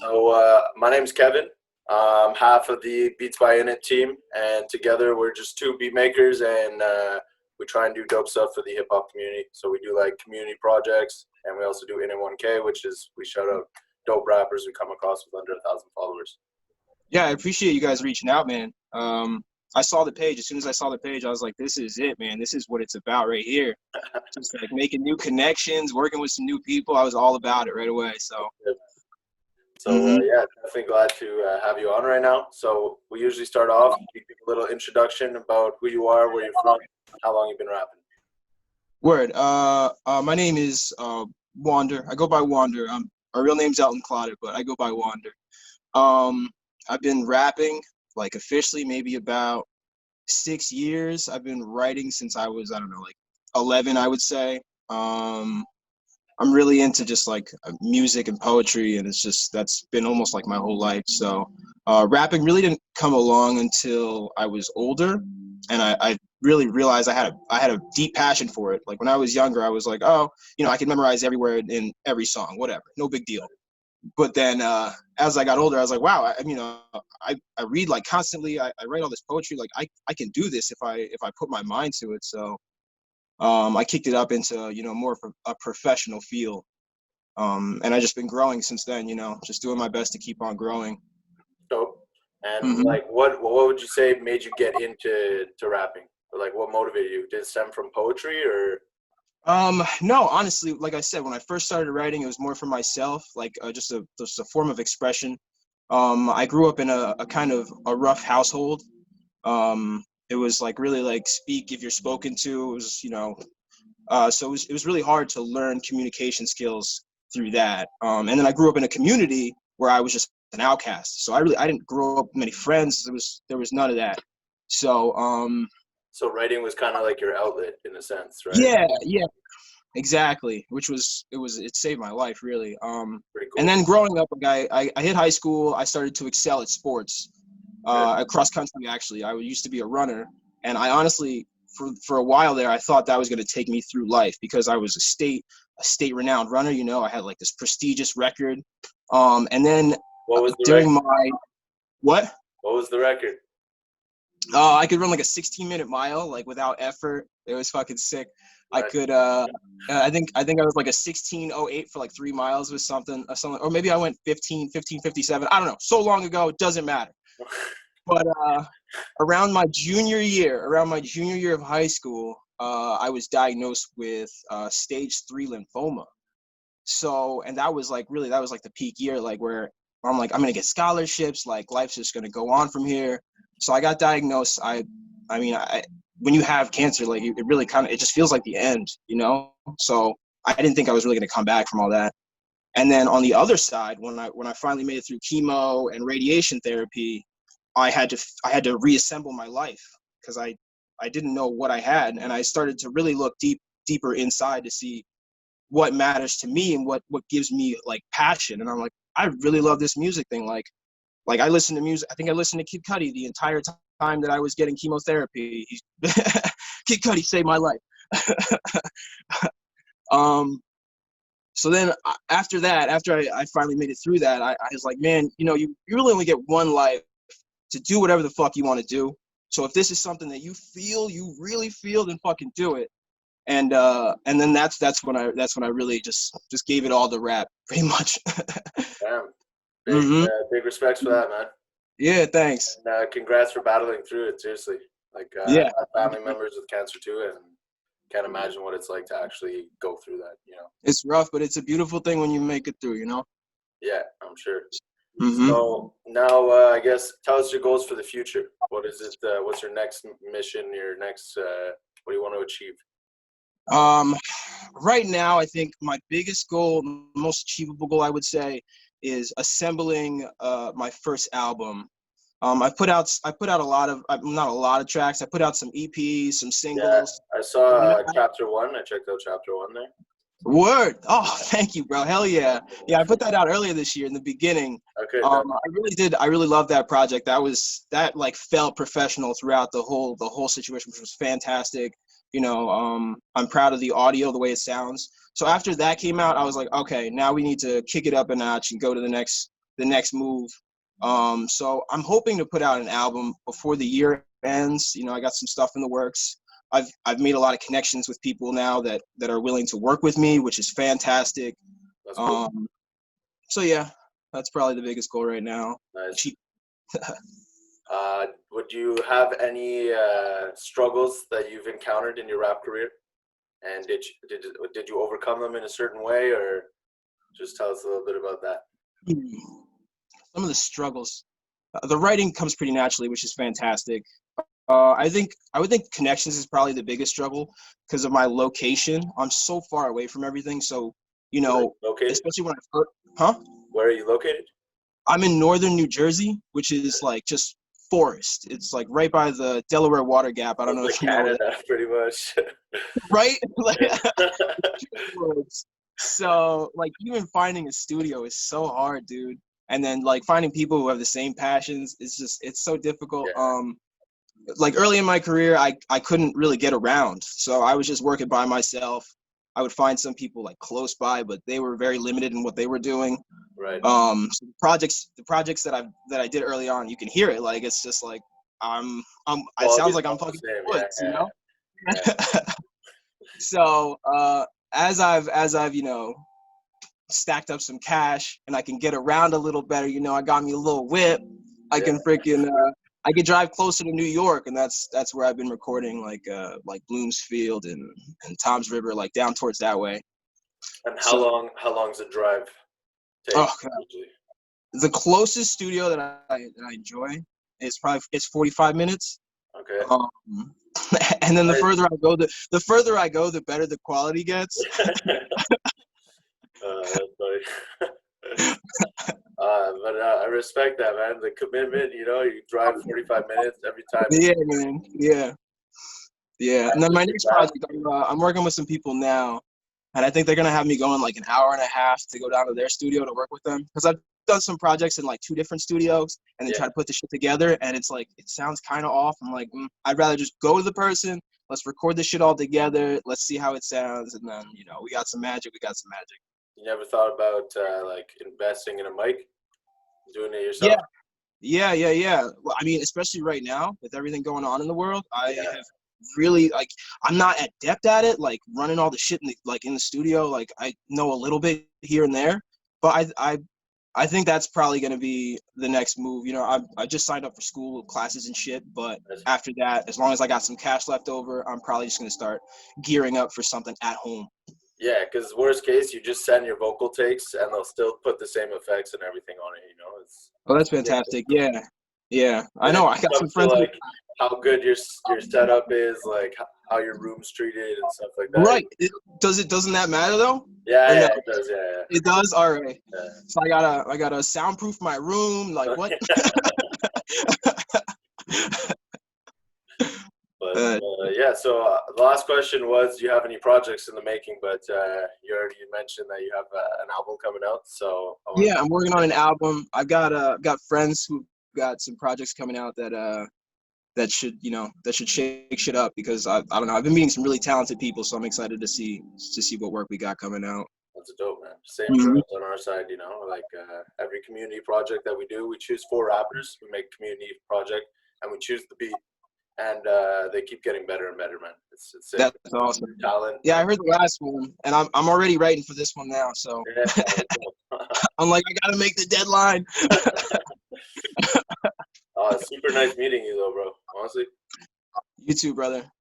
My name's Kevin. I'm half of the Beats by Init team, and together we're just two beat makers, and we try and do dope stuff for the hip hop community. So we do like community projects, and we also do INIT1K, which is we shout out dope rappers we come across with under 1,000 followers. Yeah, I appreciate you guys reaching out, man. I saw the page. As soon as I saw the page, I was like, this is it, man. This is what it's about right here. Just like making new connections, working with some new people. I was all about it right away. So, Yeah, definitely glad to have you on right now. So we usually start off, you give a little introduction about who you are, where you're from, how long you've been rapping. Word. My name is Wander. I go by Wander. My real name's Elton Clotter, but I go by Wander. I've been rapping like officially maybe about 6 years. I've been writing since I was, I don't know, like 11, I would say. I'm really into just like music and poetry, and that's been almost like my whole life. So rapping really didn't come along until I was older, and I really realized I had a deep passion for it. Like when I was younger, I was like, oh, I can memorize every word in every song, whatever, no big deal. But then as I got older, I was like, wow, I read like constantly. I write all this poetry. Like I can do this if I put my mind to it. So I kicked it up into more of a professional field. And I just been growing since then. Just doing my best to keep on growing. Dope. And like, what would you say made you get into rapping? Or like, what motivated you? Did it stem from poetry or? No, honestly, like I said, when I first started writing, it was more for myself, like just a form of expression. I grew up in a kind of a rough household. It was like really like speak if you're spoken to. It was, so it was really hard to learn communication skills through that. And then I grew up in a community where I was just an outcast. So I didn't grow up with many friends. There was none of that. So So writing was kind of like your outlet in a sense, right? Yeah, exactly. It saved my life really. Pretty cool. And then growing up, like I hit high school. I started to excel at sports, across country actually. I used to be a runner, and I honestly, for a while there, I thought that was going to take me through life because I was a state renowned runner. I had like this prestigious record. And then What was the during record? my what? What was the record? I could run like a 16-minute mile, like without effort. It was fucking sick. I could. I think I was like a 16:08 for like 3 miles or something, or maybe I went 15:57. I don't know. So long ago, it doesn't matter. But around my junior year of high school, I was diagnosed with stage 3 lymphoma. So, and that was like the peak year, like where I'm like, I'm gonna get scholarships, like life's just gonna go on from here. So I got diagnosed. When you have cancer, like it really it just feels like the end, So I didn't think I was really gonna come back from all that. And then on the other side, when I finally made it through chemo and radiation therapy, I had to reassemble my life because I didn't know what I had, and I started to really look deeper inside to see what matters to me and what gives me like passion. And I'm like, I really love this music thing. Like I listen to music. I think I listened to Kid Cudi the entire time that I was getting chemotherapy. Kid Cudi saved my life. So then after I finally made it through that, I was like, man, you really only get one life to do whatever the fuck you want to do. So if this is something that you really feel, then fucking do it. And then that's when I really just gave it all to rap, pretty much. Damn. Big respects for that, man. Yeah, thanks. And congrats for battling through it. Seriously, like yeah, I have family members with cancer too, and can't imagine what it's like to actually go through that. It's rough, but it's a beautiful thing when you make it through. Yeah, I'm sure. So now, I guess, tell us your goals for the future. What is it? What's your next mission? Your next, what do you want to achieve? Right now, I think my biggest goal, the most achievable goal, I would say, is assembling my first album. I put out a lot of, not a lot of tracks. I put out some EPs, some singles. Yeah, I saw chapter 1. I checked out chapter 1 there. Word. Oh, thank you, bro. Hell yeah. Yeah, I put that out earlier this year in the beginning. Okay. I really did. I really loved that project. That like felt professional throughout the whole situation, which was fantastic. I'm proud of the audio, the way it sounds. So after that came out, I was like, okay, now we need to kick it up a notch and go to the next the next move. So I'm hoping to put out an album before the year ends. You know, I got some stuff in the works. I've made a lot of connections with people now that are willing to work with me, which is fantastic. That's cool. So yeah, that's probably the biggest goal right now. Nice. Would you have any struggles that you've encountered in your rap career? And did you overcome them in a certain way, or just tell us a little bit about that? Some of the struggles. The writing comes pretty naturally, which is fantastic. I would think connections is probably the biggest struggle because of my location. I'm so far away from everything. So, you know, especially when I first, Where are you located? I'm in northern New Jersey, which is like just forest. It's like right by the Delaware Water Gap. I don't know if you know Canada, that. pretty much. Right? Like, so like even finding a studio is so hard, dude. And then like finding people who have the same passions is just, it's so difficult. Yeah. Like early in my career, I couldn't really get around. So I was just working by myself. I would find some people like close by, but they were very limited in what they were doing. Right. So the projects that I did early on, you can hear it. Like it's just like it sounds like I'm fucking woods, you know? Yeah. So as I've you know, stacked up some cash and I can get around a little better, you know, I got me a little whip. I can freaking I could drive closer to New York, and that's where I've been recording, like Bloomsfield and Tom's River, like down towards that way. And how long's the drive take? Oh God. The closest studio that I enjoy is probably 45 minutes. Okay. And then the further I go, the better the quality gets. That's funny. But I respect that, man. The commitment, you know, you drive 45 minutes every time. Yeah, man. Yeah. And then my next project, I'm working with some people now, and I think they're gonna have me going like an hour and a half to go down to their studio to work with them, because I've done some projects in like 2 different studios and then try to put the shit together, and it's like it sounds kind of off. I'm like, I'd rather just go to the person. Let's record this shit all together. Let's see how it sounds, and then you know we got some magic. You never thought about like investing in a mic, doing it yourself? Yeah. Well, I mean, especially right now with everything going on in the world, I have really like I'm not adept at it, like running all the shit in the studio. Like I know a little bit here and there, but I think that's probably gonna be the next move. You know, I just signed up for school classes and shit, but after that, as long as I got some cash left over, I'm probably just gonna start gearing up for something at home. Yeah, because worst case, you just send your vocal takes, and they'll still put the same effects and everything on it. You know, Oh, that's fantastic. Yeah. I know. I got some friends. Like how good your setup is, like how your room's treated and stuff like that. Right. Doesn't that matter though? Yeah, no? It does. Yeah. It does. All right. Yeah. So I gotta soundproof my room. Like what? But yeah. So the last question was, do you have any projects in the making? But you already mentioned that you have an album coming out. So yeah, I'm working on an album. I've got friends who got some projects coming out that should shake shit up, because I don't know. I've been meeting some really talented people, so I'm excited to see what work we got coming out. That's dope, man. Same for us on our side, you know. Like every community project that we do, we choose 4 rappers. We make a community project, and we choose the beat. And they keep getting better and better, man. It's That's awesome. Talent. Yeah, I heard the last one, and I'm already writing for this one now. So I'm like, I gotta make the deadline. Super nice meeting you, though, bro. Honestly. You too, brother.